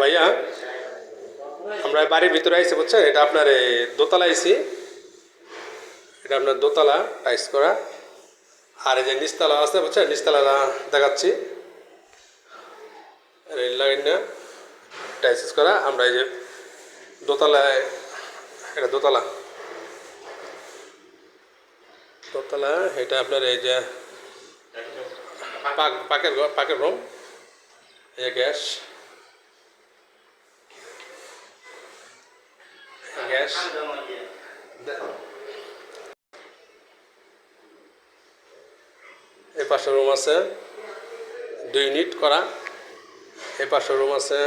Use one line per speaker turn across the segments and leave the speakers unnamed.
ভাইয়া আমরা বাড়ির ভিতরে আইসি বুঝছেন, এটা আপনার দোতলা আইসি, এটা আপনার দোতলা টাইস করা। আর এই যে নিচতলা আছে বুঝছেন, নিচতলা দেখাচ্ছি, রেল লাইন না টাইসিস করা। আমরা এই যে দোতলায়, এটা দোতলা, দোতলা এটা আপনার এই যে পাকের রুম, এই গ্যাস গ্যাস এই পাশে রুম আছে 2 ইউনিট করা। এই পাশে রুম আছে,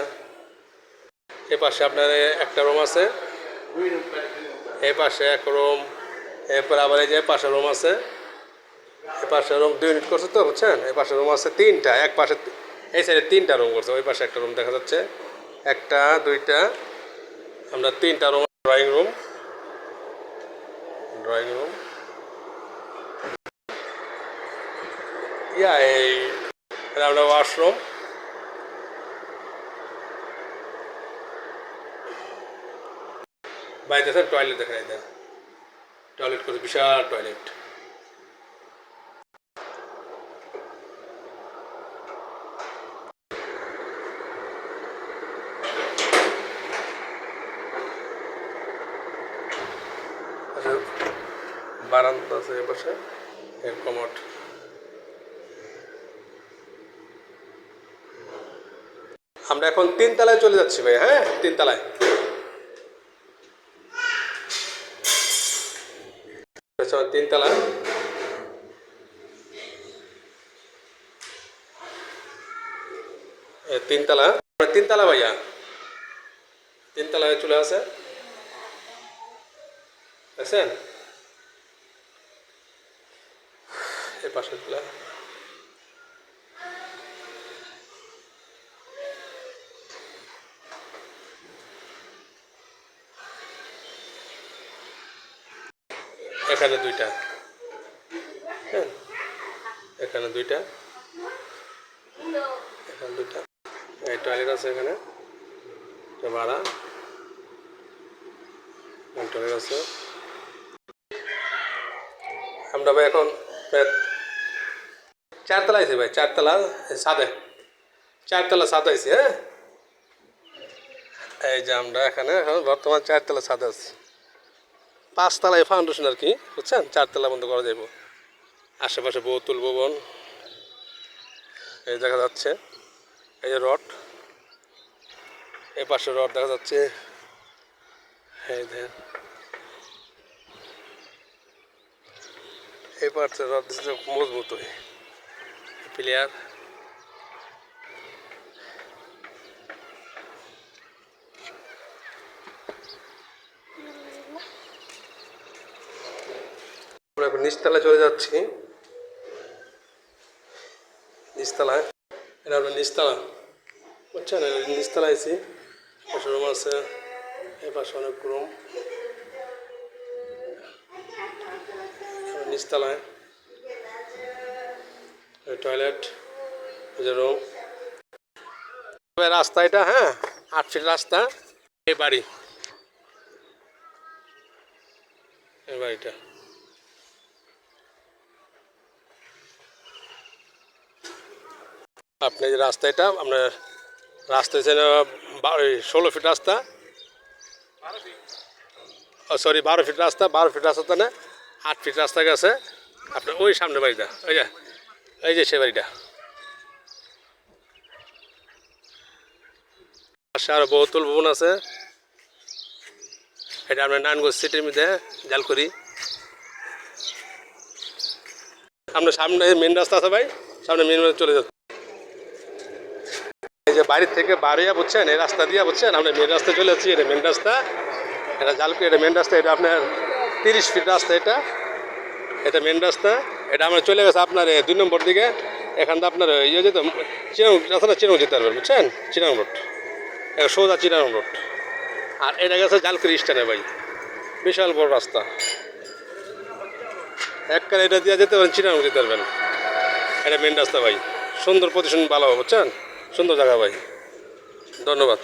এই পাশে আপনার একটা রুম আছে, এই পাশে এক রুম, এরপর আবার এই যে পাশে রুম আছে, এই পাশে রুম 2 ইউনিট করছে তো বুঝছেন। এই পাশে রুম আছে 3টা, এক পাশে এই সাইডে 3টা রুম করছে, ওই পাশে একটা রুম দেখা যাচ্ছে, একটা দুইটা, আমরা 3টা room. Drawing room, drawing room এই আমরা ওয়াশরুম, বাইরে স্যার টয়লেট দেখাই দেন, টয়লেট করে বিশাল টয়লেট। বারান্দা আছে এ পাশে, এর কমোড। আমরা এখন 3 তলায় চলে যাচ্ছি ভাই, হ্যাঁ 3 তলায়। 3 তলা, 3 তলা, 3 তলা ভাইয়া, 3 তলায় চলে আসে দেখছেন, এই পাশে চলে এখানে 2টা, হ্যাঁ এখানে 2টা, এখানে 2টা, এই টয়লেট আছে এখানে, এটা ভাড়া টয়লেট আছে। আমরা ভাই এখন 4 তলা আইছি ভাই, 4 তলা সাদে, 4 তলা সাদে আইছি। হ্যাঁ এই যে আমরা এখানে এখন বর্তমান 4 তলা সাদে আছি, 5 তলায় ফাউন্ডেশন আর কি বুঝছেন, 4 তলা বন্ধ করা যাইব। আশেপাশে বহুতল ভবন এই দেখা যাচ্ছে, এই যে রড, এই পাশে রড দেখা যাচ্ছে, এই দেখেন এই পাশে রড দিচ্ছে মজবুত হয়ে প্লেয়ার। আমরা এখন নিচতলায় চলে যাচ্ছি, নিচতলায়, এটা আমরা নিচতলা বুঝছেন, নিচতলা আইছি, পাশে রুম আছে, এই পাশে অনেক রুম, নিচতলায় টয়লেট, এই যে রুম, রাস্তা এটা, হ্যাঁ 8 ফিট রাস্তা। এই বাড়ি, এই বাড়িটা আপনি যে রাস্তা, এটা আপনার রাস্তা হচ্ছে 16 ফিট রাস্তা, সরি 12 ফিট রাস্তা, 12 ফিট রাস্তা না 8 ফিট রাস্তা গেছে আপনার ওই সামনে বাড়িটা, ওই যে এই যে সে বাড়িটা। পাশে আরও বহুতল ভবন আছে, এটা আপনার নারায়ণগঞ্জ সিটির মধ্যে জালকুড়ি। আপনার সামনে মেন রাস্তা আছে ভাই, সামনে মেন রাস্তা চলে যাচ্ছে, এই যে বাড়ির থেকে বাড়িয়া বুঝছেন, এই রাস্তা দিয়ে বুঝছেন আমরা মেন রাস্তায় চলে যাচ্ছি, এটা মেন রাস্তা, এটা জালকুড়ি, এটা মেন রাস্তা, এটা আপনার 30 ফিট রাস্তা, এটা মেন রাস্তা। এটা আমরা চলে গেছে আপনার 2 নম্বর দিকে, এখান থেকে আপনার ইয়ে যেত চিরাং রাস্তাটা, চিরাং যেতে পারবেন বুঝছেন, চিরাং রোড, এটা সোজা চিরাং রোড। আর এটা গেছে জালকুড়ি স্ট্যান্ডে ভাই, বিশাল বড় রাস্তা, একবারে এটা দিয়ে যেতে পারেন, চিরাং যেতে পারবেন, এটা মেন রাস্তা ভাই, সুন্দর পজিশন ভালো বুঝছেন, সুন্দর জায়গা ভাই। ধন্যবাদ।